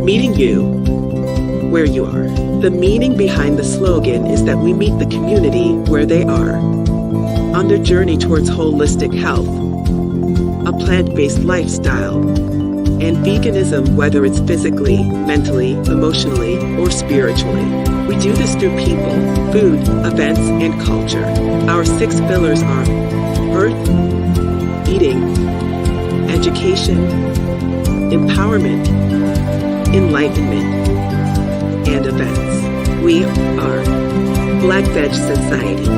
Meeting you where you are. The meaning behind the slogan is that we meet the community where they are, on their journey towards holistic health, a plant-based lifestyle, and veganism, whether it's physically, mentally, emotionally, or spiritually. We do this through people, food, events, and culture. Our 6 pillars are earth, eating, education, empowerment, enlightenment, and events. We are Black Veg Society.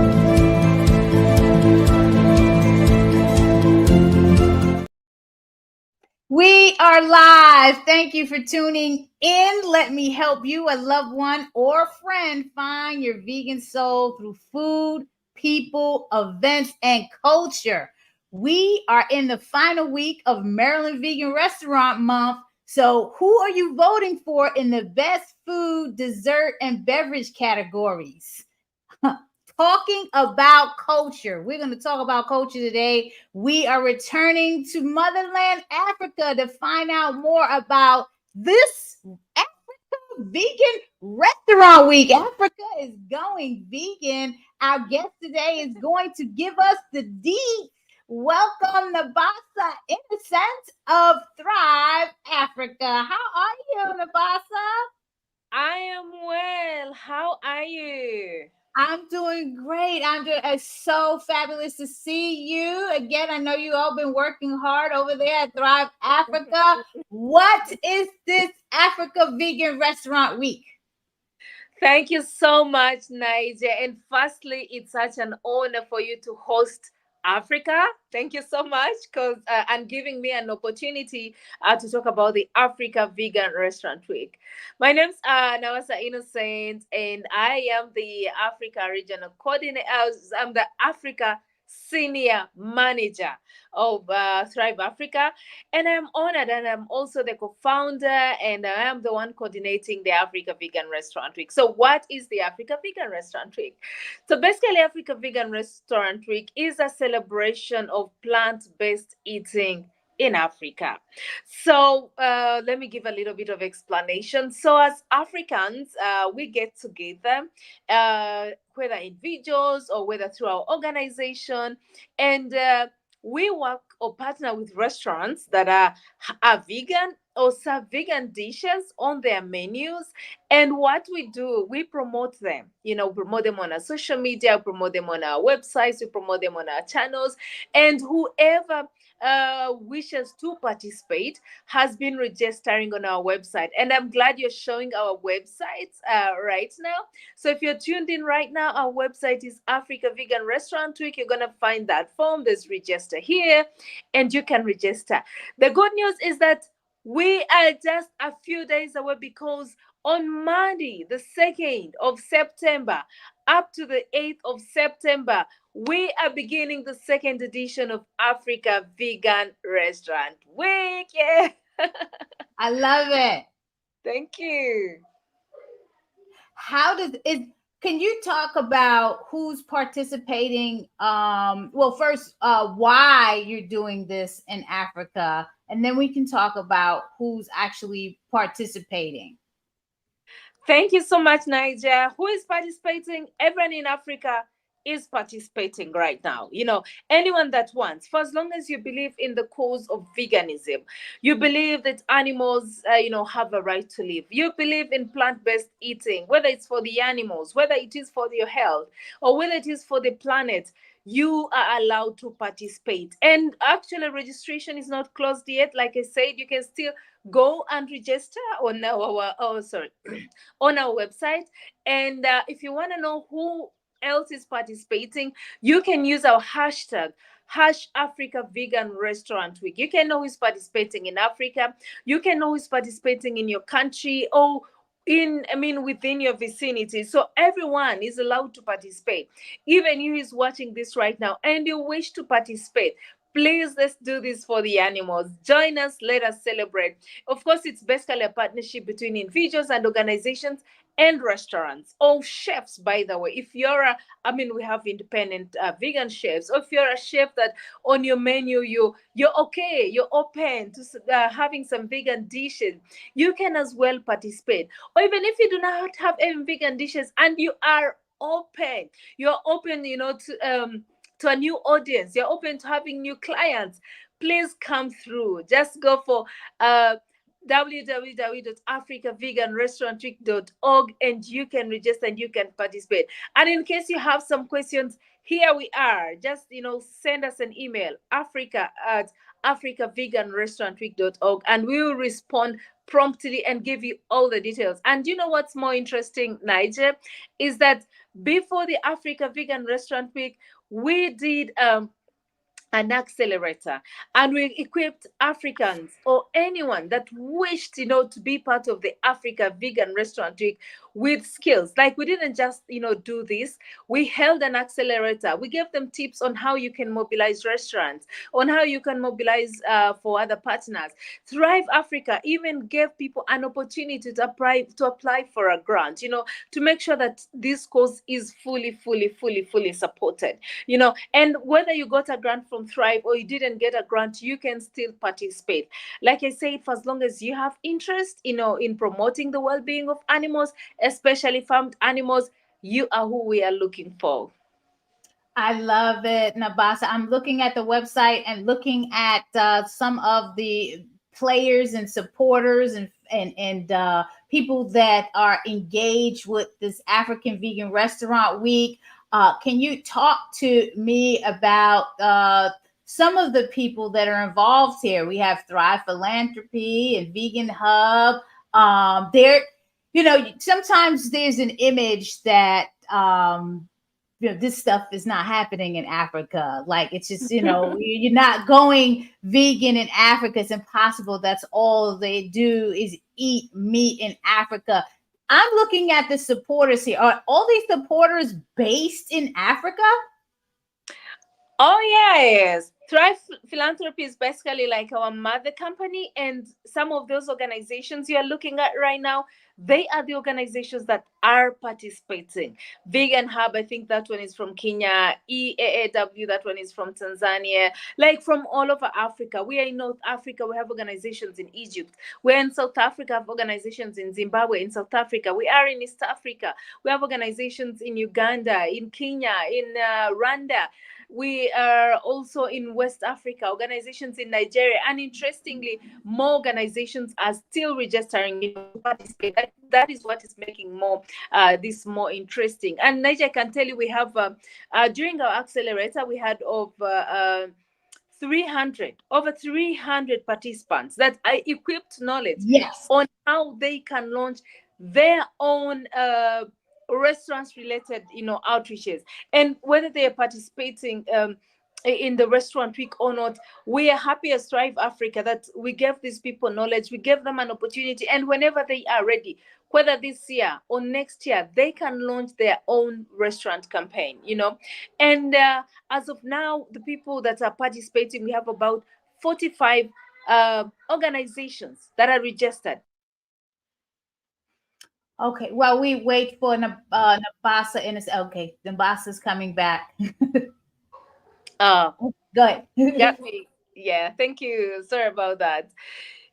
We are live. Thank you for tuning in. Let me help you, a loved one or friend, find your vegan soul through food, people, events, and culture. We are in the final week of Maryland Vegan Restaurant Month. So, who are you voting for in the best food, dessert, and beverage categories? Talking about culture. We're going to talk about culture today. We are returning to motherland Africa to find out more about this Africa Vegan Restaurant Week. Africa is going vegan. Our guest today is going to give us the deep. Welcome, Nabaasa Innocent of Thrive Africa. How are you, Nabaasa? I am well. How are you? I'm doing great. It's so fabulous to see you again. I know you all been working hard over there at Thrive Africa. What is this Africa Vegan Restaurant Week? Thank you so much, Naijha. And firstly, it's such an honor for you to host Africa. Thank you so much and giving me an opportunity to talk about the Africa Vegan Restaurant Week. My name's Nabaasa Innocent, and I am the Africa Regional Coordinator. I'm the Africa Senior Manager of Thrive Africa, and I'm honored, and I'm also the co-founder, and I am the one coordinating the Africa Vegan Restaurant Week. So what is the Africa Vegan Restaurant Week? So basically, Africa Vegan Restaurant Week is a celebration of plant-based eating in Africa. So let me give a little bit of explanation. So as Africans, we get together, whether individuals or whether through our organization, and we work or partner with restaurants that are vegan or serve vegan dishes on their menus. And what we do, we promote them. Promote them on our social media, promote them on our websites, we promote them on our channels. And whoever wishes to participate has been registering on our website. And I'm glad you're showing our websites right now. So if you're tuned in right now, our website is Africa Vegan Restaurant Week. You're going to find that form. There's register here, and you can register. The good news is that we are just a few days away, because on Monday, the 2nd of September, up to the 8th of September, we are beginning the 2nd edition of Africa Vegan Restaurant Week. Yeah. I love it. Thank you. Can you talk about who's participating? Well, first, why you're doing this in Africa, and then we can talk about who's actually participating. Thank you so much, Naijha. Who is participating? Everyone in Africa is participating right now. Anyone that wants, for as long as you believe in the cause of veganism, you believe that animals, have a right to live. You believe in plant-based eating, whether it's for the animals, whether it is for your health, or whether it is for the planet. You are allowed to participate. And actually, registration is not closed yet. Like I said, you can still go and register on on our website. And if you want to know who else is participating, you can use our hashtag Africa Vegan Restaurant Week. You can know who's participating in Africa. You can know who's participating in your country, or within your vicinity. So everyone is allowed to participate. Even you is watching this right now and you wish to participate, Please, let's do this for the animals. Join us, let us celebrate. Of course, it's basically a partnership between individuals and organizations and restaurants, or chefs, by the way. If you're we have independent vegan chefs, or if you're a chef that on your menu you're okay, you're open to having some vegan dishes, you can as well participate. Or even if you do not have any vegan dishes and you are open, you're open, to a new audience, you're open to having new clients, please come through. Just go for www.africaveganrestaurantweek.org and you can register and you can participate. And in case you have some questions, here we are. Just send us an email, africaveganrestaurantweek.org, and we will respond promptly and give you all the details. And you know what's more interesting, Naijha, is that before the Africa Vegan Restaurant Week, we did an accelerator, and we equipped Africans or anyone that wished to be part of the Africa Vegan Restaurant Week with skills. Like, we didn't just do this, we held an accelerator. We gave them tips on how you can mobilize restaurants, on how you can mobilize for other partners. Thrive Africa even gave people an opportunity to apply for a grant, to make sure that this cause is fully supported. And whether you got a grant from Thrive or you didn't get a grant, you can still participate. Like I said, for as long as you have interest, in promoting the well-being of animals, especially farmed animals, you are who we are looking for. I love it, Nabaasa. I'm looking at the website and looking at some of the players and supporters and people that are engaged with this African Vegan Restaurant Week. Can you talk to me about some of the people that are involved here? We have Thrive Philanthropy and Vegan Hub. Sometimes there's an image that this stuff is not happening in Africa. Like, it's just, you're not going vegan in Africa. It's impossible. That's all they do is eat meat in Africa. I'm looking at the supporters here. Are all these supporters based in Africa? Oh, yes. Thrive Philanthropy is basically like our mother company, and some of those organizations you are looking at right now, they are the organizations that are participating. Vegan Hub, I think that one is from Kenya. EAAW, that one is from Tanzania. Like, from all over Africa. We are in North Africa. We have organizations in Egypt. We're in South Africa. Have organizations in Zimbabwe, in South Africa. We are in East Africa. We have organizations in Uganda, in Kenya, in Rwanda. We are also in West Africa, organizations in Nigeria, and interestingly, more organizations are still registering, to participate. That is what is making this more interesting. And Naijha, I can tell you, we have during our accelerator, we had over 300 participants that are equipped knowledge on how they can launch their own restaurants related outreaches, and whether they are participating in the restaurant week or not. We are happy as Thrive Africa that we gave these people knowledge, we gave them an opportunity, and whenever they are ready, whether this year or next year, they can launch their own restaurant campaign. And as of now, the people that are participating, we have about 45 organizations that are registered. Okay, well, we wait for Nabaasa Innocent. Okay, Nabaasa's coming back. Go ahead. Yeah, thank you. Sorry about that.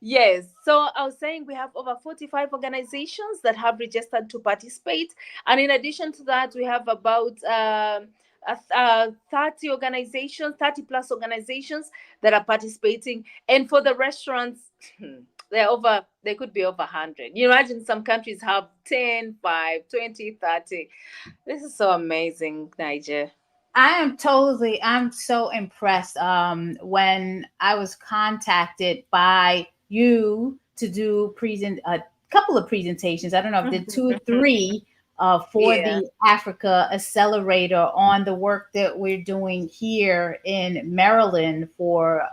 Yes, so I was saying we have over 45 organizations that have registered to participate. And in addition to that, we have about 30 organizations, 30 plus organizations that are participating. And for the restaurants, they could be over 100. You imagine some countries have 10, 5, 20, 30. This is so amazing, Naijha. I'm so impressed. When I was contacted by you to do a couple of presentations, I don't know if did 2 or 3 for the Africa Accelerator on the work that we're doing here in Maryland for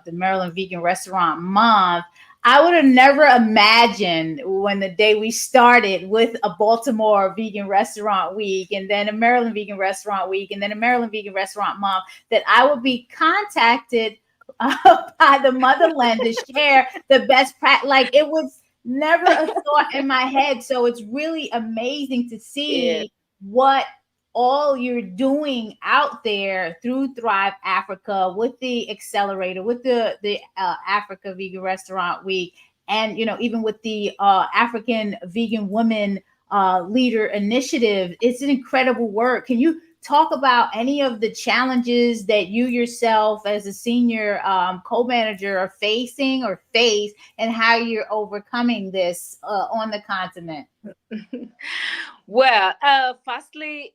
the Maryland Vegan Restaurant Month. I would have never imagined when the day we started with a Baltimore vegan restaurant week and then a Maryland vegan restaurant week and then a Maryland vegan restaurant month that I would be contacted by the motherland to share the best practice. Like it was never a thought in my head. So it's really amazing to Yeah. see what all you're doing out there through Thrive Africa with the accelerator, with the Africa Vegan Restaurant Week, and even with the African Vegan Women Leader Initiative. It's an incredible work. Can you talk about any of the challenges that you yourself, as a senior co-manager, are facing or face, and how you're overcoming this on the continent? Well, firstly,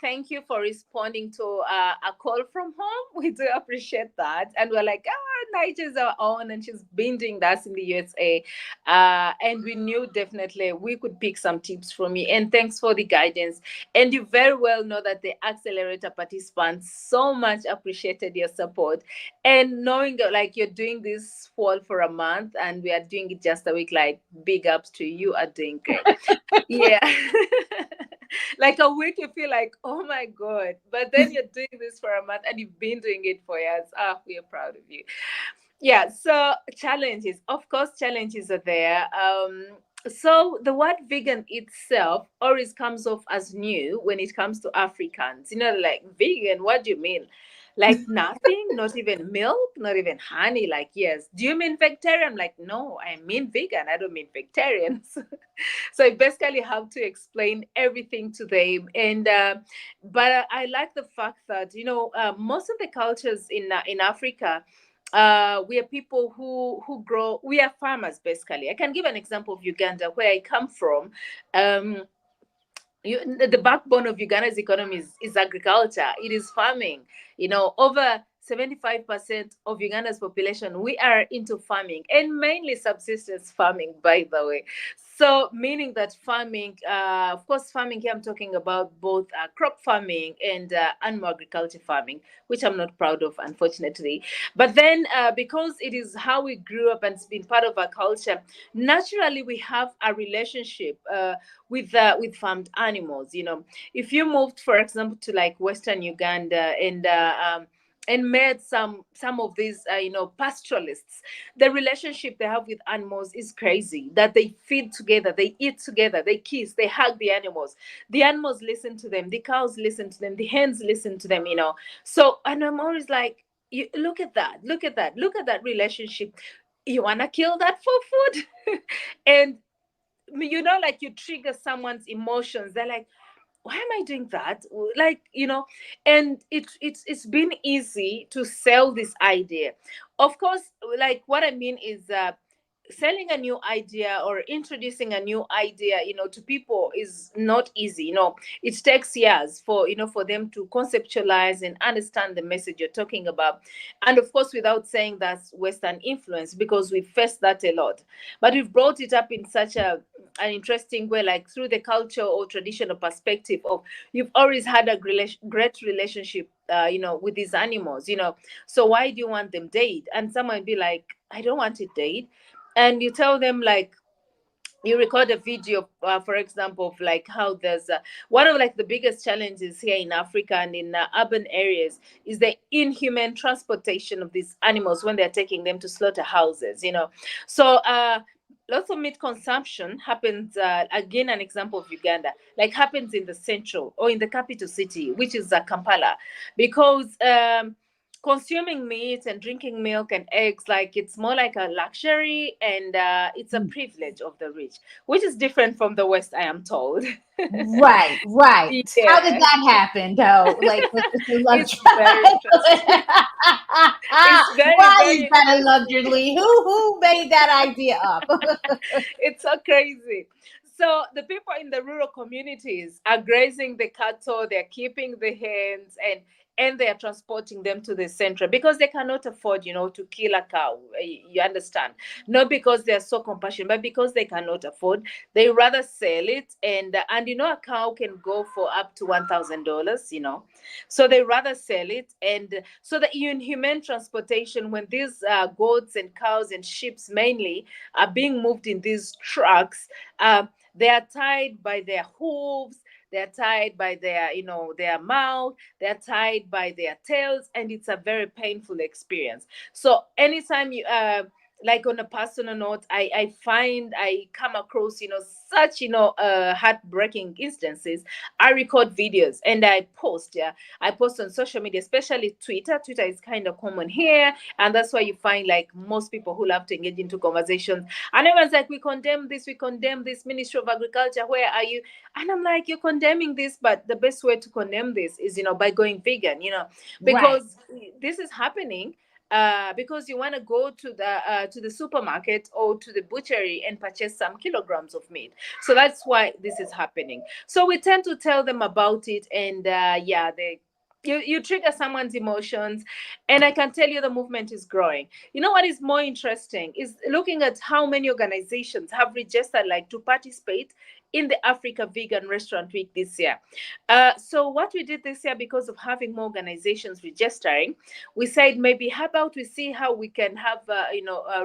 thank you for responding to a call from home. We do appreciate that. And we're like, Naijha's our own, and she's been doing that in the USA. And we knew definitely we could pick some tips from you. And thanks for the guidance. And you very well know that the accelerator participants so much appreciated your support. And knowing that, like, you're doing this fall for a month and we are doing it just a week, like, big ups to you, are doing great. Yeah. Like a week, you feel like, oh my God. But then you're doing this for a month and you've been doing it for years. We are proud of you. Yeah. So, challenges. Of course, challenges are there. So, the word vegan itself always comes off as new when it comes to Africans. Like, vegan, what do you mean? Like nothing, not even milk, not even honey. Like, yes. Do you mean vegetarian? Like, no, I mean vegan. I don't mean vegetarians. So I basically have to explain everything to them. And but I like the fact that most of the cultures in Africa, we are people who grow. We are farmers basically. I can give an example of Uganda, where I come from. Um, the backbone of Uganda's economy is agriculture. It is farming. Over 75% of Uganda's population, we are into farming, and mainly subsistence farming, by the way. So, meaning that farming, of course, farming here, I'm talking about both crop farming and animal agriculture farming, which I'm not proud of, unfortunately. But then, because it is how we grew up and it's been part of our culture, naturally we have a relationship with farmed animals. If you moved, for example, to like Western Uganda and met some of these pastoralists, the relationship they have with animals is crazy. That they feed together, they eat together, they kiss, they hug the animals listen to them, the cows listen to them, the hens listen to them. So, and I'm always like, look at that, look at that relationship. You want to kill that for food? And like, you trigger someone's emotions. They're like, why am I doing that? Like, and it's been easy to sell this idea. Of course, like, what I mean is selling a new idea or introducing a new idea, to people is not easy. It takes years for them to conceptualize and understand the message you're talking about. And of course, without saying that's Western influence, because we've faced that a lot. But we've brought it up in such an interesting way, like through the culture or traditional perspective of, you've always had a great relationship with these animals. So why do you want them dead? And someone be like, I don't want it dead. And you tell them, like, you record a video, for example, of like how there's one of like the biggest challenges here in Africa and in urban areas is the inhuman transportation of these animals when they're taking them to slaughterhouses. So lots of meat consumption happens, again, an example of Uganda, like, happens in the central or in the capital city, which is Kampala, because consuming meat and drinking milk and eggs, like, it's more like a luxury, and it's a privilege of the rich, which is different from the West, I am told. Right, right. How did Yeah. that happen, though? Like, with It's very interesting. It's very, why is very that a interesting. luxury? Who made that idea up? It's so crazy. So the people in the rural communities are grazing the cattle, they're keeping the hens, and they are transporting them to the center because they cannot afford, to kill a cow. You understand? Not because they are so compassionate, but because they cannot afford. They rather sell it, and a cow can go for up to $1,000. So they rather sell it, and so the inhumane transportation, when these goats and cows and sheep mainly are being moved in these trucks, they are tied by their hooves, they're tied by their mouth, they're tied by their tails, and it's a very painful experience. So anytime you like on a personal note, I come across such heartbreaking instances. I record videos and I post. Yeah, I post on social media, especially Twitter. Twitter is kind of common here, and that's why you find like most people who love to engage into conversations. And everyone's like, we condemn this Ministry of Agriculture. Where are you? And I'm like, you're condemning this, but the best way to condemn this is by going vegan. Right. Because this is happening. Because you want to go to the supermarket or to the butchery and purchase some kilograms of meat. So that's why this is happening. So we tend to tell them about it, and you trigger someone's emotions, and I can tell you the movement is growing. You know what is more interesting is looking at how many organizations have registered like to participate in the Africa Vegan Restaurant Week this year. So what we did this year, because of having more organizations registering, we said maybe how about we see how we can have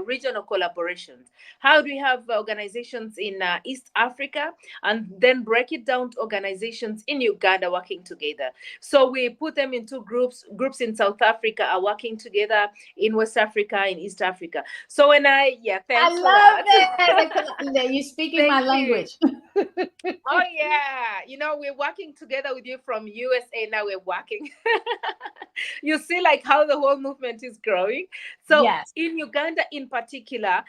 regional collaborations. How do we have organizations in East Africa, and then break it down to organizations in Uganda working together. So we put them into groups. Groups in South Africa are working together, in West Africa, in East Africa. So I thanks for love that. it. You're speaking my Thank you. language. Oh yeah, we're working together with you from USA. Now we're working. You see, like how the whole movement is growing. So Yes. in Uganda, in particular,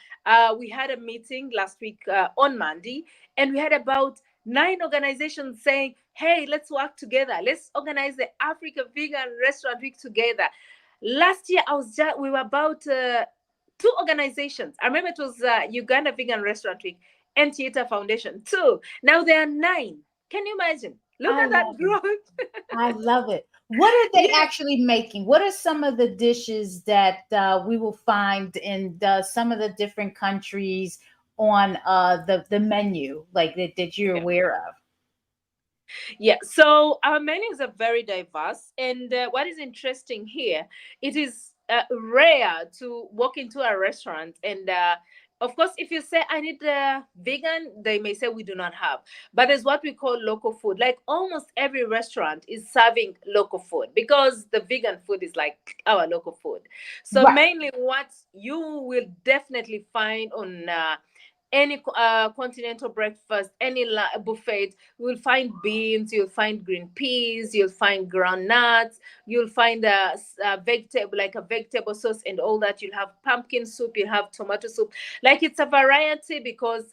we had a meeting last week on Monday, and we had about 9 organizations saying, "Hey, let's work together. Let's organize the Africa Vegan Restaurant Week together." Last year, we were about 2 organizations. I remember it was Uganda Vegan Restaurant Week and Theater Foundation. 2. Now there are 9. Can you imagine? Look I at that love it. growth. I love it. What are they Yeah. actually making? What are some of the dishes that we will find in some of the different countries on the menu, like that you're aware of? Yeah, so our menus are very diverse, and what is interesting here, it is rare to walk into a restaurant and. Of course, if you say I need vegan, they may say we do not have. But there's what we call local food. Like almost every restaurant is serving local food because the vegan food is like our local food. So Right. mainly, what you will definitely find on any continental breakfast, any buffet, you'll find beans, you'll find green peas, you'll find ground nuts, you'll find a vegetable, like a vegetable sauce and all that. You'll have pumpkin soup, you'll have tomato soup. Like it's a variety because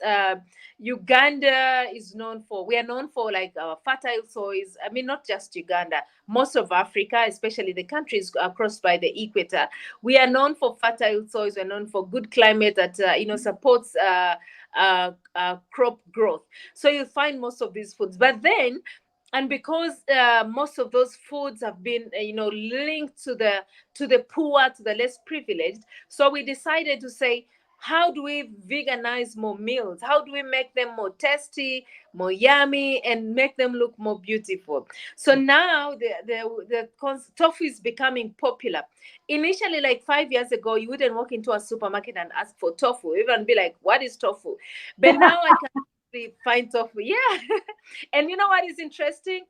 Uganda is known for, we are known for like our fertile soils. I mean, not just Uganda, most of Africa, especially the countries crossed by the equator, we are known for fertile soils. We're known for good climate that supports crop growth. So you'll find most of these foods. But then, and because most of those foods have been linked to the poor, to the less privileged, so we decided to say, how do we veganize more meals? How do we make them more tasty, more yummy, and make them look more beautiful? So now the tofu is becoming popular. Initially, like 5 years ago, you wouldn't walk into a supermarket and ask for tofu, even be like, what is tofu? But now I can actually find tofu. Yeah. And you know what is interesting?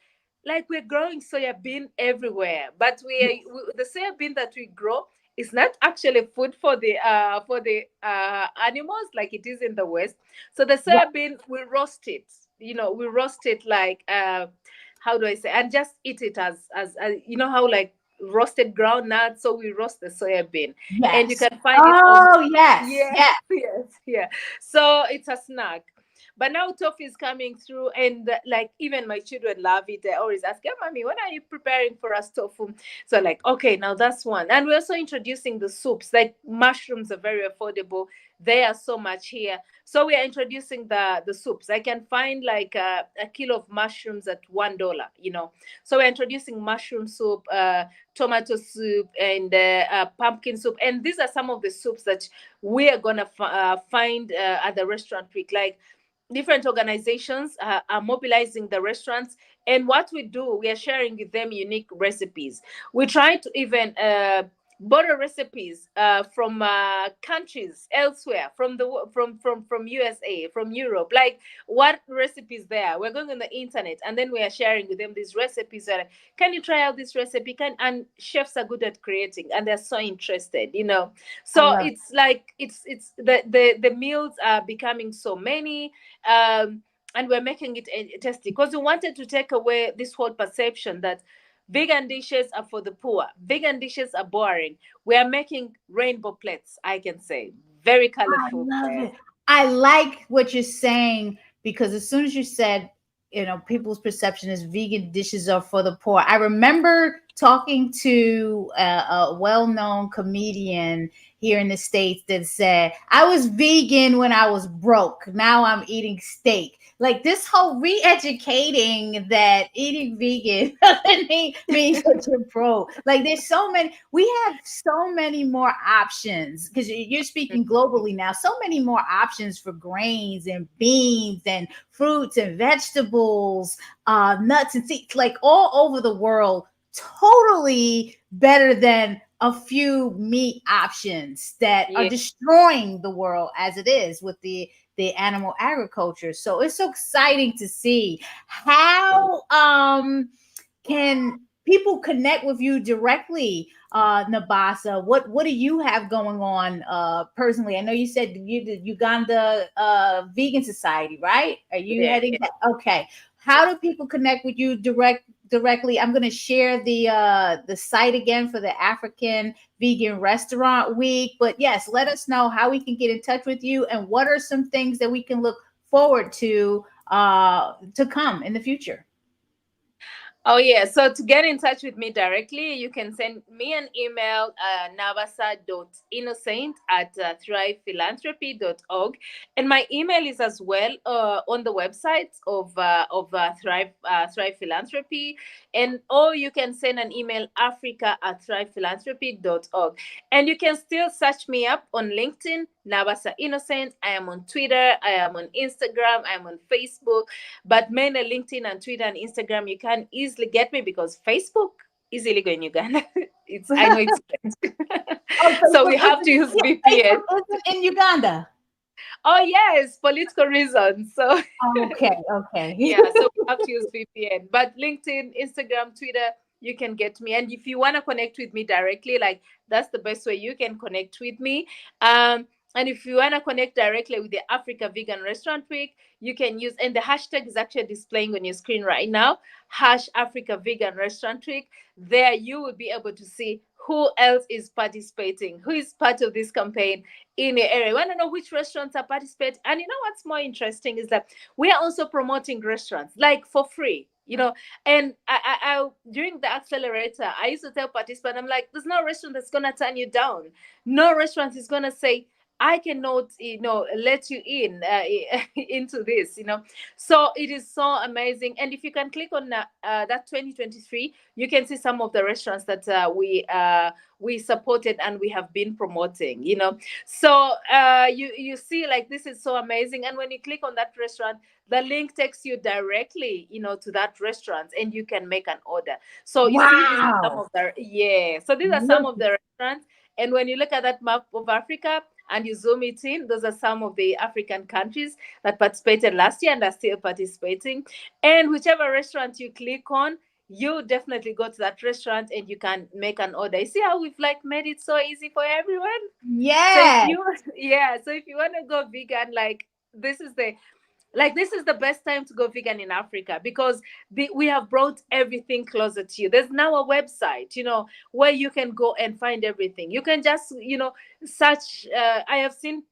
Like we're growing soya bean everywhere, but the soya bean that we grow is not actually food for the animals like it is in the West. So the Right. soya bean, we roast it. We roast it like how do I say, and just eat it as how like roasted groundnut. So we roast the soya bean, and you Yes. can find it almost. Oh, yes. Yeah, Yes. yes, yeah. So it's a snack. But now tofu is coming through, and like even my children love it. They always ask, "Hey, mommy, when are you preparing for us tofu?" So like, okay, now that's one. And we're also introducing the soups. Like mushrooms are very affordable. They are so much here. So we are introducing the soups. I can find like a kilo of mushrooms at $1, you know. So we're introducing mushroom soup, tomato soup, and pumpkin soup. And these are some of the soups that we are gonna find at the restaurant week. Like, different organizations are mobilizing the restaurants, and what we do, we are sharing with them unique recipes. We try to even borrow recipes from countries elsewhere, from from USA, from Europe. Like, what recipes there, we're going on the internet, and then we are sharing with them these recipes. That, can you try out this recipe? Can And chefs are good at creating, and they're so interested, you know. I So love it. it's like it's the meals are becoming so many, and we're making it tasty, because we wanted to take away this whole perception that vegan dishes are for the poor, vegan dishes are boring. We are making rainbow plates, I can say, very I colorful. love it. I like what you're saying, because as soon as you said, people's perception is vegan dishes are for the poor. I remember talking to a well-known comedian here in the States that said, I was vegan when I was broke. Now I'm eating steak. Like, this whole re-educating that eating vegan means that you're broke. Like, we have so many more options, because you're speaking globally now, so many more options for grains and beans and fruits and vegetables, nuts and seeds, like all over the world, totally better than a few meat options that are Yeah. destroying the world as it is with the animal agriculture. So it's so exciting to see how can people connect with you directly, Nabaasa? What do you have going on personally? I know you said you the Uganda Vegan Society, right? Are you Yeah, heading yeah. that? Okay. How do people connect with you directly? I'm going to share the site again for the African Vegan Restaurant Week. But yes, let us know how we can get in touch with you, and what are some things that we can look forward to come in the future. Oh, yeah. So to get in touch with me directly, you can send me an email, nabasa.innocent at thrivephilanthropy.org. And my email is as well on the website of Thrive Philanthropy. And or you can send an email, africa@thrivephilanthropy.org. And you can still search me up on LinkedIn, Nabaasa Innocent. I am on Twitter. I am on Instagram. I am on Facebook, but mainly LinkedIn and Twitter and Instagram. You can easily get me, because Facebook is illegal in Uganda. I know it's Oh, so Facebook we have to isn't, use yeah, VPN. Facebook isn't in Uganda. Oh yes, political reasons. So Okay, okay. yeah, so we have to use VPN. But LinkedIn, Instagram, Twitter, you can get me. And if you want to connect with me directly, like, that's the best way you can connect with me. And if you want to connect directly with the Africa Vegan Restaurant Week, you can use, and the hashtag is actually displaying on your screen right now, hash Africa Vegan Restaurant Week. There you will be able to see who else is participating, who is part of this campaign in your area. You want to know which restaurants are participating. And you know what's more interesting is that we are also promoting restaurants, like, for free, you know. And I during the accelerator, I used to tell participants, I'm like, there's no restaurant that's gonna turn you down. No restaurant is gonna say, I cannot, let you in into this, you know. So it is so amazing. And if you can click on that 2023, you can see some of the restaurants that we supported and we have been promoting, you know. So you see, like, this is so amazing. And when you click on that restaurant, the link takes you directly, to that restaurant, and you can make an order. So you see, these are some Wow. of the, yeah. So these are some Look, of the restaurants. And when you look at that map of Africa and you zoom it in, those are some of the African countries that participated last year and are still participating. And whichever restaurant you click on, you definitely go to that restaurant and you can make an order. You see how we've, like, made it so easy for everyone? So if yes. you yeah, so if you want to go vegan, like, this is the best time to go vegan in Africa, because we have brought everything closer to you. There's now a website, where you can go and find everything. You can just, search. I have seen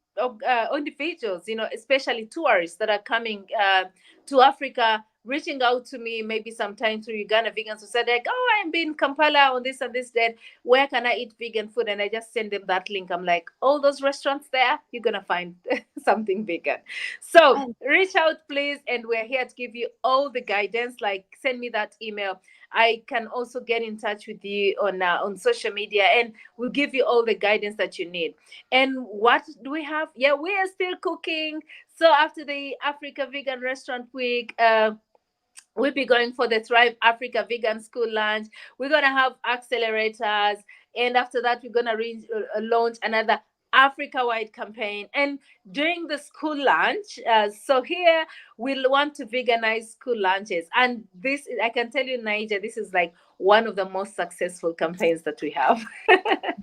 individuals, especially tourists that are coming to Africa, reaching out to me maybe sometime through Uganda Vegan Society, like, oh, I'm in Kampala on this and this day. Where can I eat vegan food? And I just send them that link. I'm like, all those restaurants there, you're gonna find something vegan. So reach out, please, and we're here to give you all the guidance. Like, send me that email. I can also get in touch with you on social media, and we'll give you all the guidance that you need. And what do we have? Yeah, we are still cooking. So after the Africa Vegan Restaurant Week, we'll be going for the Thrive Africa Vegan School Lunch. We're going to have accelerators. And after that, we're going to launch another Africa-wide campaign. And during the school lunch, so here we'll want to veganize school lunches. And this, I can tell you, Naija, this is like one of the most successful campaigns that we have.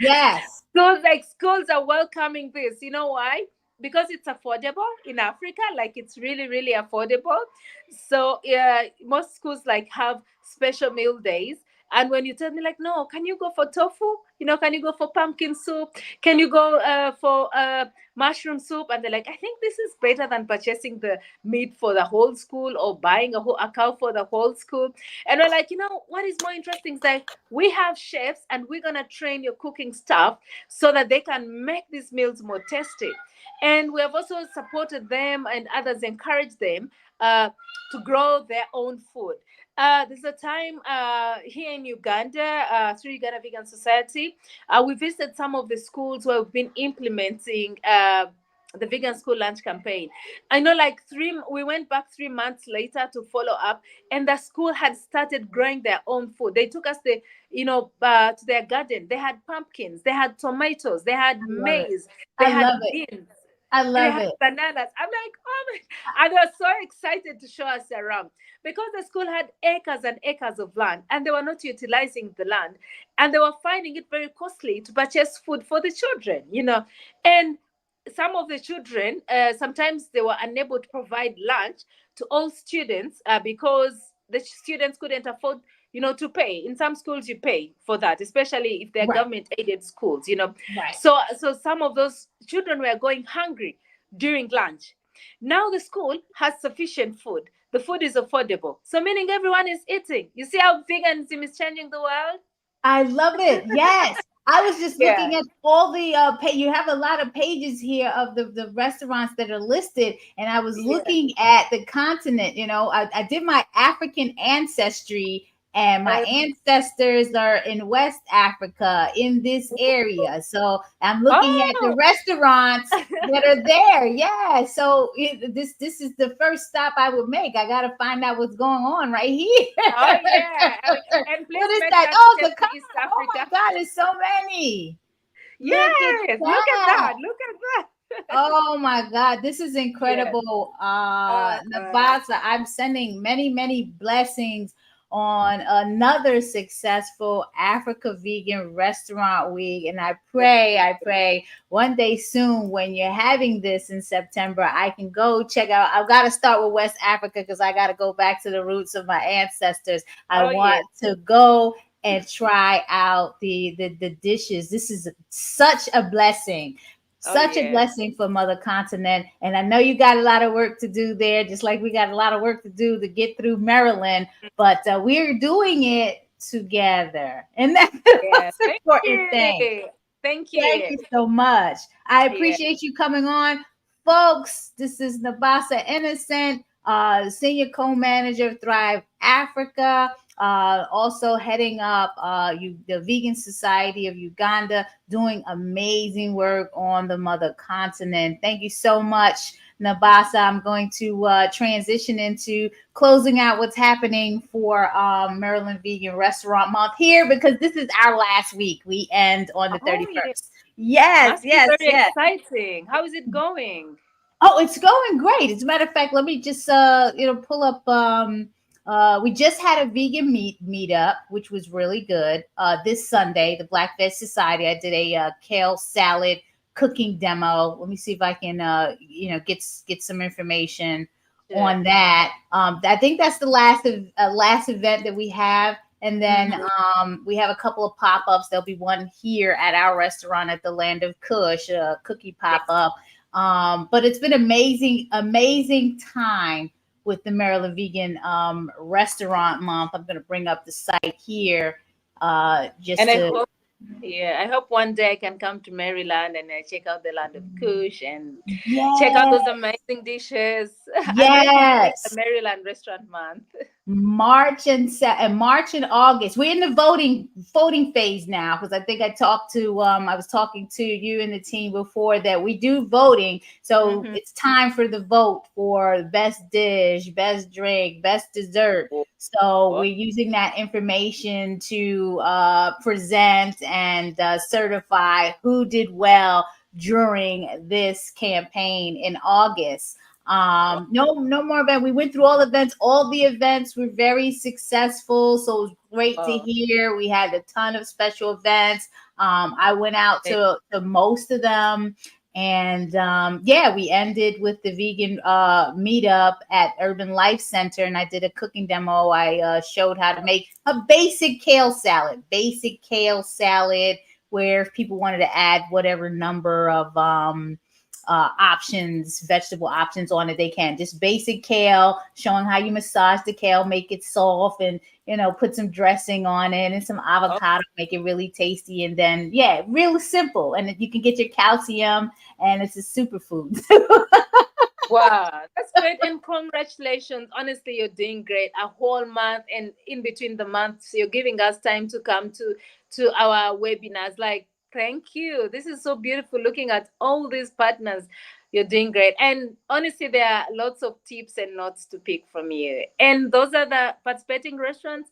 Yes. Schools are welcoming this. You know why? Because it's affordable in Africa, like it's really, really affordable. So most schools like have special meal days. And when you tell me like, no, can you go for tofu? Can you go for pumpkin soup? Can you go for mushroom soup? And they're like, I think this is better than purchasing the meat for the whole school or buying a cow for the whole school. And we're like, what is more interesting is that we have chefs and we're going to train your cooking staff so that they can make these meals more tasty. And we have also supported them and others encouraged them to grow their own food. There's a time here in Uganda, through Uganda Vegan Society, we visited some of the schools where we've been implementing the vegan school lunch campaign. I know, like we went back 3 months later to follow up, and the school had started growing their own food. They took us to their garden. They had pumpkins, they had tomatoes, they had maize, they had beans. I love it. Bananas. I'm like, oh my! And they were so excited to show us around because the school had acres and acres of land, and they were not utilizing the land, and they were finding it very costly to purchase food for the children. And some of the children, sometimes they were unable to provide lunch to all students because the students couldn't afford to pay. In some schools you pay for that, especially if they're government aided schools. Right. So some of those children were going hungry during lunch. Now the school has sufficient food. The food is affordable, so meaning everyone is eating. You see how veganism is changing the world? I love it. Yes. I was just looking at all the you have a lot of pages here of the restaurants that are listed, and I was looking at the continent. I did my African ancestry, and my ancestors are in West Africa in this area. So I'm looking at the restaurants that are there. Yeah. So this is the first stop I would make. I got to find out what's going on right here. Oh yeah. And please what is make that? Oh, the East Africa. Oh my God, there's so many. Yes, look at that. Look at that. Oh my God, this is incredible. Nabaasa, I'm sending many, many blessings on another successful Africa Vegan Restaurant Week. And I pray one day soon when you're having this in September, I can go check out. I've got to start with West Africa because I got to go back to the roots of my ancestors. I want to go and try out the dishes. This is such a blessing. Such a blessing for Mother Continent. And I know you got a lot of work to do there, just like we got a lot of work to do to get through Maryland, but we're doing it together. And that's the most important thing. Thank you. Thank you so much. I appreciate you coming on. Folks, this is Nabaasa Innocent, Senior Co-Manager of Thrive Africa. Also heading up the Vegan Society of Uganda, doing amazing work on the Mother Continent. Thank you so much, Nabaasa. I'm going to transition into closing out what's happening for Maryland Vegan Restaurant Month here, because this is our last week. We end on the 31st. Yes. Very exciting. How is it going? Oh, it's going great. As a matter of fact, let me just pull up. We just had a vegan meetup, which was really good. This Sunday, the Black Veg Society, I did a kale salad cooking demo. Let me see if I can, get some information on that. I think that's the last event that we have. And then we have a couple of pop-ups. There'll be one here at our restaurant at the Land of Kush, a cookie pop-up. But it's been amazing time with the Maryland Vegan Restaurant Month. I'm going to bring up the site here just And I to. hope, yeah, I hope one day I can come to Maryland and check out the land of Kush and check out those Yes, amazing dishes. I'm ready to make a yes. Maryland restaurant month. March and August. We're in the voting phase now because I think I was talking to you and the team before that we do voting. So Mm-hmm. it's time for the vote for best dish, best drink, best dessert. So we're using that information to present and certify who did well during this campaign in August. No more event. We went through all the events were very successful. So it was great to hear. We had a ton of special events. I went out to most of them. And yeah, we ended with the vegan meetup at Urban Life Center, and I did a cooking demo. I showed how to make a basic kale salad, where if people wanted to add whatever number of options, vegetable options on it, they can. Just basic kale, showing how you massage the kale, make it soft, and put some dressing on it and some avocado, make it really tasty. And then yeah, really simple, and you can get your calcium, and it's a superfood. Wow, that's great. And congratulations. Honestly, you're doing great. A whole month, and in between the months, you're giving us time to come to our webinars. Like, thank you. This is so beautiful looking at all these partners. You're doing great. And honestly, there are lots of tips and notes to pick from you. And those are the participating restaurants.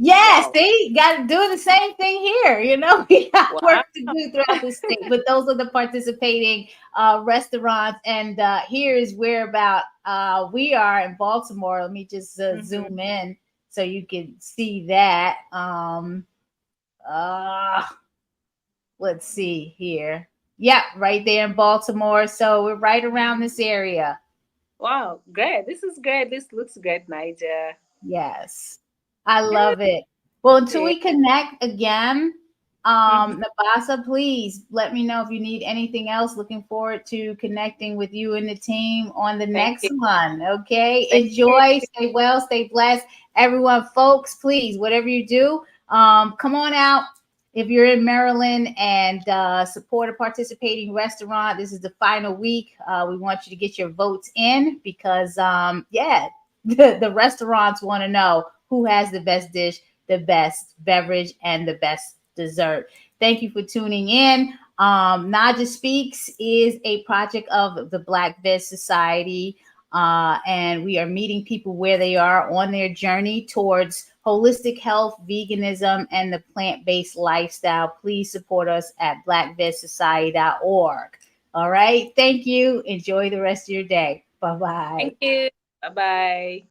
Yes, Wow. they got doing the same thing here. We have Wow. work to do throughout the state, but those are the participating restaurants. And here is where about we are in Baltimore. Let me just zoom in so you can see that. Let's see here. Yeah, right there in Baltimore. So we're right around this area. Wow, great. This is great. This looks great, Naija. Yes, I Good. love it. Well, until we connect again, Nabaasa, please let me know if you need anything else. Looking forward to connecting with you and the team on the Thank next you. one. Okay, Thank you. enjoy, stay well, stay blessed, everyone. Folks, please, whatever you do, come on out. If you're in Maryland and support a participating restaurant, this is the final week. We want you to get your votes in because, yeah, the restaurants want to know who has the best dish, the best beverage, and the best dessert. Thank you for tuning in. Naijha Speaks is a project of the Black Veg Society, and we are meeting people where they are on their journey towards holistic health, veganism, and the plant-based lifestyle. Please support us at blackvegsociety.org. All right. Thank you. Enjoy the rest of your day. Bye-bye. Thank you. Bye bye.